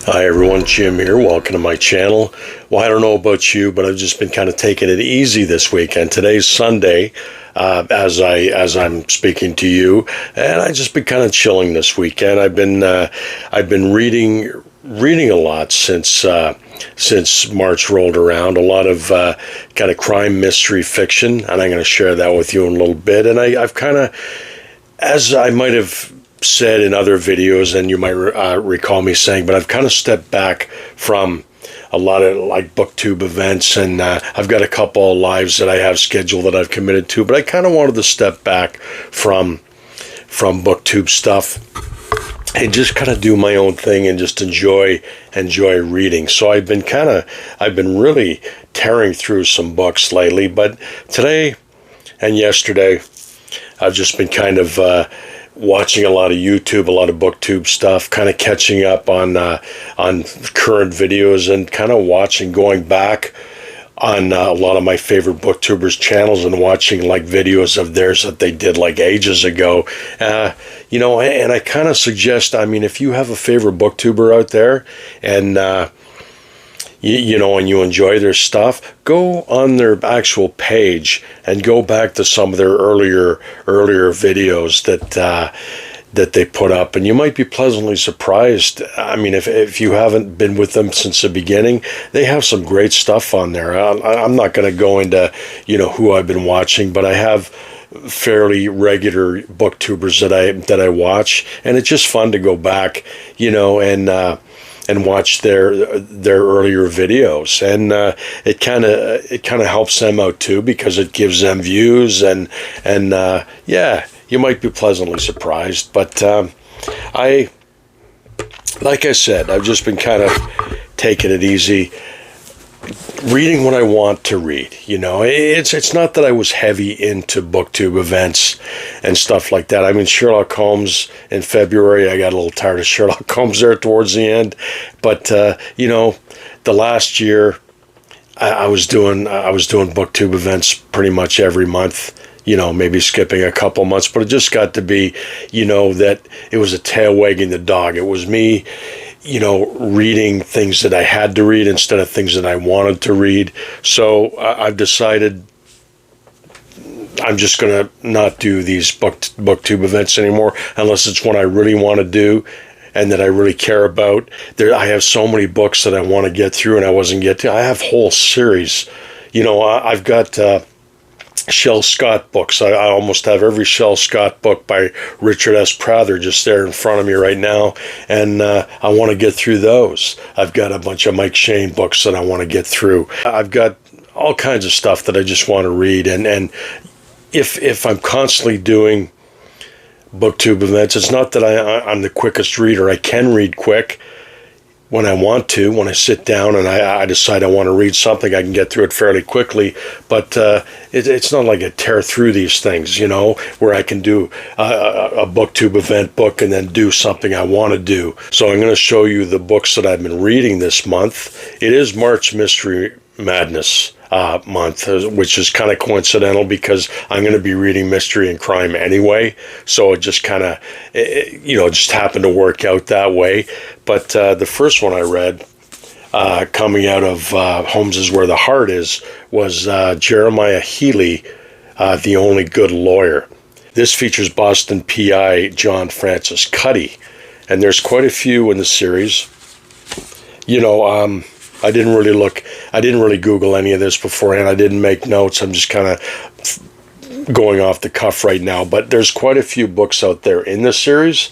Hi everyone, Jim here. Welcome to my channel. Well, I don't know about you, but I've just been kind of taking it easy this weekend. Today's Sunday, as I'm speaking to you, and I've just been kind of chilling this weekend. I've been reading a lot since March rolled around. A lot of kind of crime mystery fiction, and I'm going to share that with you in a little bit. And I've kind of, as I might have said in other videos, and you might recall me saying, but I've kind of stepped back from a lot of like booktube events, and I've got a couple of lives that I have scheduled that I've committed to, but I kind of wanted to step back from booktube stuff and just kind of do my own thing and just enjoy reading. So I've been really tearing through some books lately, but today and yesterday I've just been kind of watching a lot of YouTube, a lot of booktube stuff, kind of catching up on current videos, and kind of going back on a lot of my favorite booktubers' channels and watching like videos of theirs that they did like ages ago. And I kind of suggest, I mean, if you have a favorite booktuber out there and and you enjoy their stuff, go on their actual page and go back to some of their earlier videos that they put up, and you might be pleasantly surprised. I mean, if you haven't been with them since the beginning, they have some great stuff on there. I'm not going to go into who I've been watching, but I have fairly regular booktubers that I watch, and it's just fun to go back, and watch their earlier videos, and it kind of helps them out too, because it gives them views, and you might be pleasantly surprised. But like I said, I've just been kind of taking it easy, reading what I want to read. It's not that I was heavy into booktube events and stuff like that. I mean, Sherlock Holmes in February, I got a little tired of Sherlock Holmes there towards the end. But the last year, I was doing booktube events pretty much every month. Maybe skipping a couple months, but it just got to be, that it was a tail wagging the dog. It was me, reading things that I had to read instead of things that I wanted to read. So I've decided I'm just going to not do these booktube events anymore unless it's one I really want to do and that I really care about. I have so many books that I want to get through and I wasn't getting to. I have whole series. I've got Shel Scott books. I almost have every Shel Scott book by Richard S. Prather just there in front of me right now, and I want to get through those. I've got a bunch of Mike Shane books that I want to get through. I've got all kinds of stuff that I just want to read, and if I'm constantly doing booktube events, it's not that I'm the quickest reader. I can read quick when I want to. When I sit down and I decide I want to read something, I can get through it fairly quickly, but it's not like I tear through these things, where I can do a booktube event book and then do something I want to do. So I'm going to show you the books that I've been reading this month. It is March Mystery Madness month, which is kind of coincidental because I'm going to be reading mystery and crime anyway, so it just kind of just happened to work out that way. But the first one I read coming out of Holmes is Where the Heart Is was Jeremiah Healy, The Only Good Lawyer. This features Boston PI John Francis Cuddy, and there's quite a few in the series. I didn't really Google any of this beforehand. I didn't make notes. I'm just kind of going off the cuff right now. But there's quite a few books out there in this series,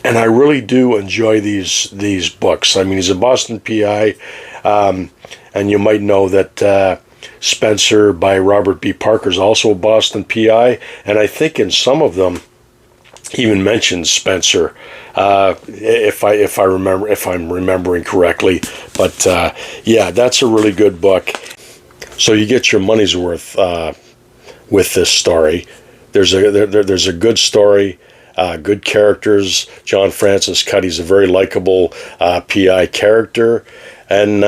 and I really do enjoy these books. I mean, he's a Boston PI, and you might know that Spencer by Robert B. Parker is also a Boston PI, and I think in some of them even mentions Spencer, if I'm remembering correctly. But that's a really good book. So you get your money's worth with this story. There's a good story, good characters. John Francis Cuddy's a very likable PI character, and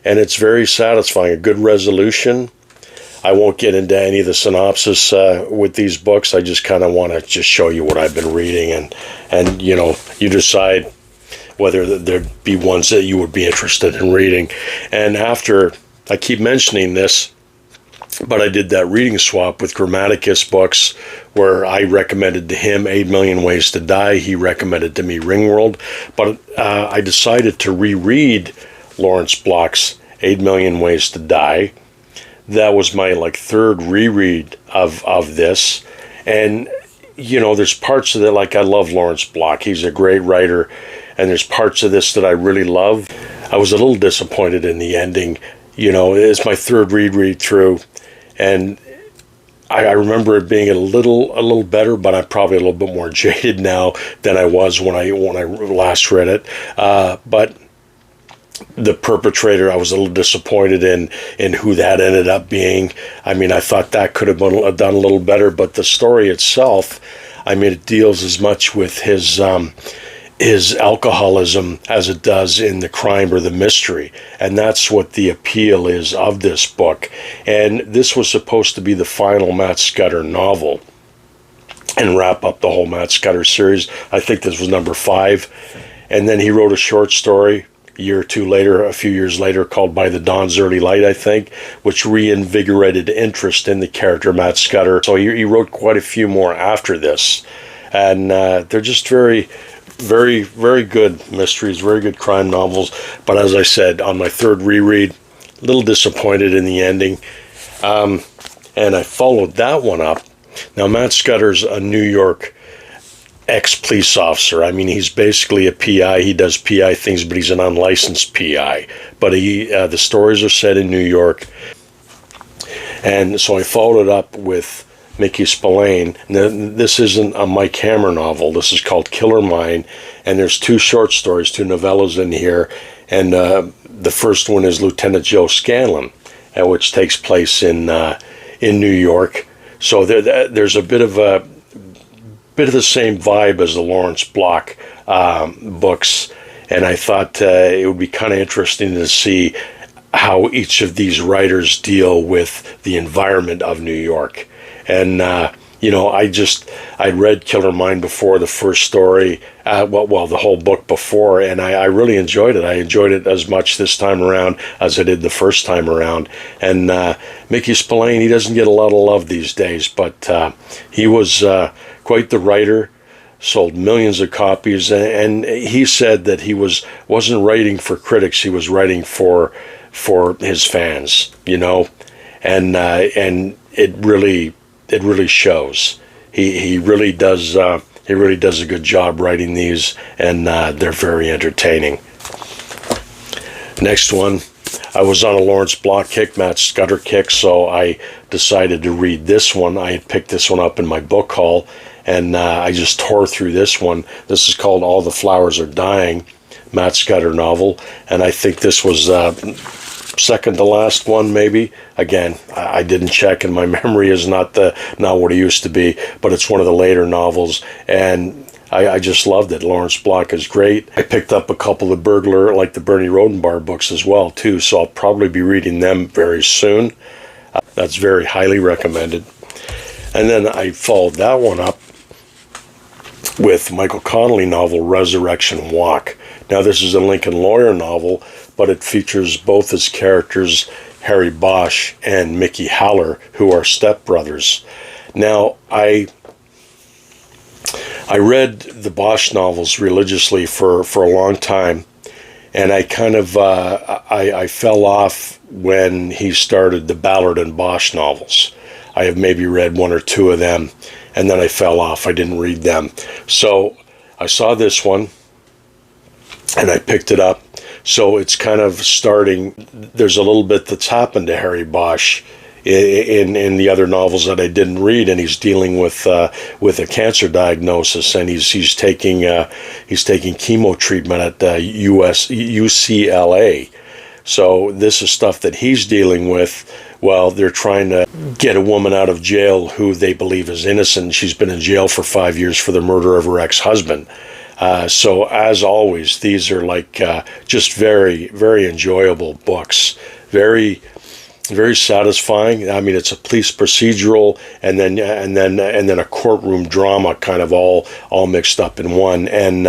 it's very satisfying. A good resolution. I won't get into any of the synopsis with these books. I just kind of want to just show you what I've been reading, and you decide whether there'd be ones that you would be interested in reading. And after, I keep mentioning this, but I did that reading swap with Grammaticus books, where I recommended to him 8 Million Ways to Die. He recommended to me Ringworld. But I decided to reread Lawrence Block's 8 Million Ways to Die. That was my third reread of this. And, there's parts of it, I love Lawrence Block. He's a great writer. And there's parts of this that I really love. I was a little disappointed in the ending. It's my third reread through. And I remember it being a little better, but I'm probably a little bit more jaded now than I was when I last read it. But the perpetrator, I was a little disappointed in who that ended up being. I mean, I thought that could have been done a little better, but the story itself, I mean, it deals as much with his alcoholism as it does in the crime or the mystery. And that's what the appeal is of this book. And this was supposed to be the final Matt Scudder novel and wrap up the whole Matt Scudder series. I think this was number 5. And then he wrote a short story a year or two later, a few years later, called By the Dawn's Early Light, I think, which reinvigorated interest in the character Matt Scudder. So he wrote quite a few more after this. And they're just very, very good mysteries, very good crime novels. But as I said, on my third reread, a little disappointed in the ending. And I followed that one up. Now, Matt Scudder's a New York ex-police officer. I mean, he's basically a PI. He does PI things, but he's an unlicensed PI. But the stories are set in New York. And so I followed it up with Mickey Spillane. Now, this isn't a Mike Hammer novel. This is called Killer Mine, and there's 2 short stories, 2 novellas in here. And the first one is Lieutenant Joe Scanlon, which takes place in New York. So there's a bit of the same vibe as the Lawrence Block books, and I thought it would be kind of interesting to see how each of these writers deal with the environment of New York. And, I read Killer Mine before, the first story, the whole book before, and I really enjoyed it. I enjoyed it as much this time around as I did the first time around. And Mickey Spillane, he doesn't get a lot of love these days, but he was quite the writer, sold millions of copies, and he said that he wasn't writing for critics, he was writing for his fans, and it really shows. He really does a good job writing these, and they're very entertaining. Next one, I was on a Lawrence Block kick, Matt Scudder kick, so I decided to read this one. I had picked this one up in my book haul, and I just tore through this one. This is called All the Flowers Are Dying, Matt Scudder novel, and I think this was second to last one, maybe. Again, I didn't check, and my memory is not what it used to be, but it's one of the later novels, and I just loved it. Lawrence Block is great. I picked up a couple of Burglar, like the Bernie Rodenbar books as well, too, so I'll probably be reading them very soon. That's very highly recommended. And then I followed that one up with Michael Connelly novel Resurrection Walk. Now, this is a Lincoln Lawyer novel, but it features both his characters, Harry Bosch and Mickey Haller, who are stepbrothers. Now, I read the Bosch novels religiously for a long time, and I kind of I fell off when he started the Ballard and Bosch novels. I have maybe read 1 or 2 of them, and then I fell off. I didn't read them. So I saw this one, and I picked it up. So it's kind of starting. There's a little bit that's happened to Harry Bosch in the other novels that I didn't read, and he's dealing with a cancer diagnosis, and he's taking chemo treatment at UCLA. So this is stuff that he's dealing with while they're trying to get a woman out of jail who they believe is innocent. She's been in jail for 5 years for the murder of her ex-husband. So as always, these are just very, very enjoyable books. Very very satisfying. I mean, it's a police procedural and then a courtroom drama, kind of all mixed up in one. And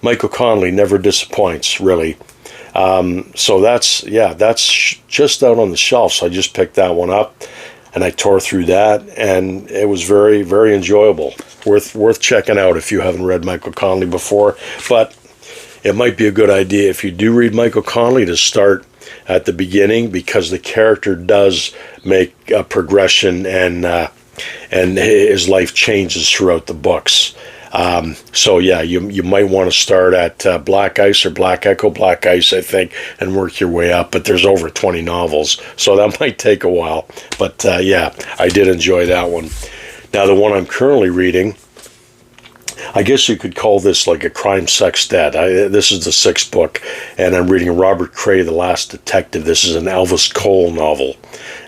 Michael Connelly never disappoints, really. So that's just out on the shelf. So I just picked that one up, and I tore through that, and it was very, very enjoyable. Worth checking out if you haven't read Michael Connelly before. But it might be a good idea if you do read Michael Connelly to start at the beginning, because the character does make a progression, and his life changes throughout the books. So yeah, you might want to start at Black Ice or Black Echo, Black Ice, I think, and work your way up. But there's over 20 novels, so that might take a while. But yeah, I did enjoy that one. Now the one I'm currently reading, I guess you could call this like a crime sextet. This is the 6th book, and I'm reading Robert Cray, The Last Detective. This is an Elvis Cole novel,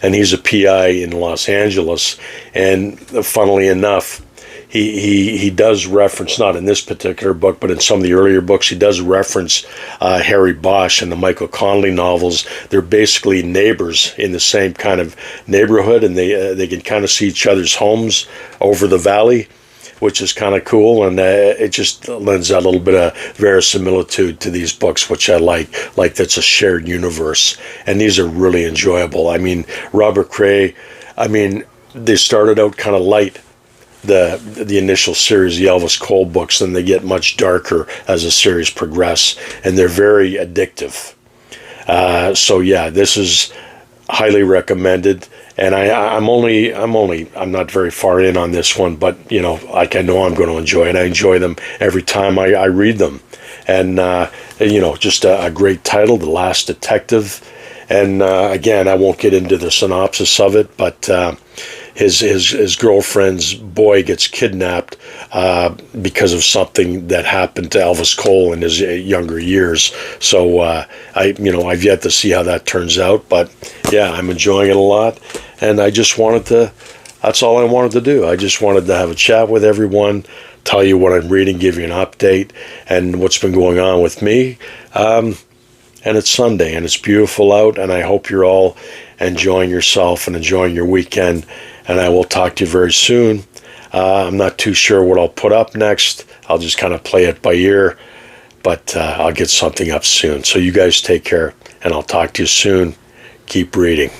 and he's a PI in Los Angeles. And funnily enough, he does reference, not in this particular book, but in some of the earlier books, he does reference Harry Bosch and the Michael Connelly novels. They're basically neighbors in the same kind of neighborhood, and they can kind of see each other's homes over the valley, which is kind of cool, and it just lends a little bit of verisimilitude to these books, which I like that's a shared universe, and these are really enjoyable. I mean, Robert Cray, I mean, they started out kind of light, the initial series, the Elvis Cole books, and they get much darker as the series progress, and they're very addictive. So yeah, this is highly recommended. And I'm not very far in on this one, but I know I'm going to enjoy it. I enjoy them every time I read them. And just a great title, The Last Detective. And again, I won't get into the synopsis of it, but his girlfriend's boy gets kidnapped because of something that happened to Elvis Cole in his younger years. So I've yet to see how that turns out, but yeah, I'm enjoying it a lot. And I just that's all I wanted to do. I just wanted to have a chat with everyone, tell you what I'm reading, give you an update, and what's been going on with me. And it's Sunday, and it's beautiful out, and I hope you're all enjoying yourself and enjoying your weekend, and I will talk to you very soon. I'm not too sure what I'll put up next. I'll just kind of play it by ear, but I'll get something up soon. So you guys take care, and I'll talk to you soon. Keep reading.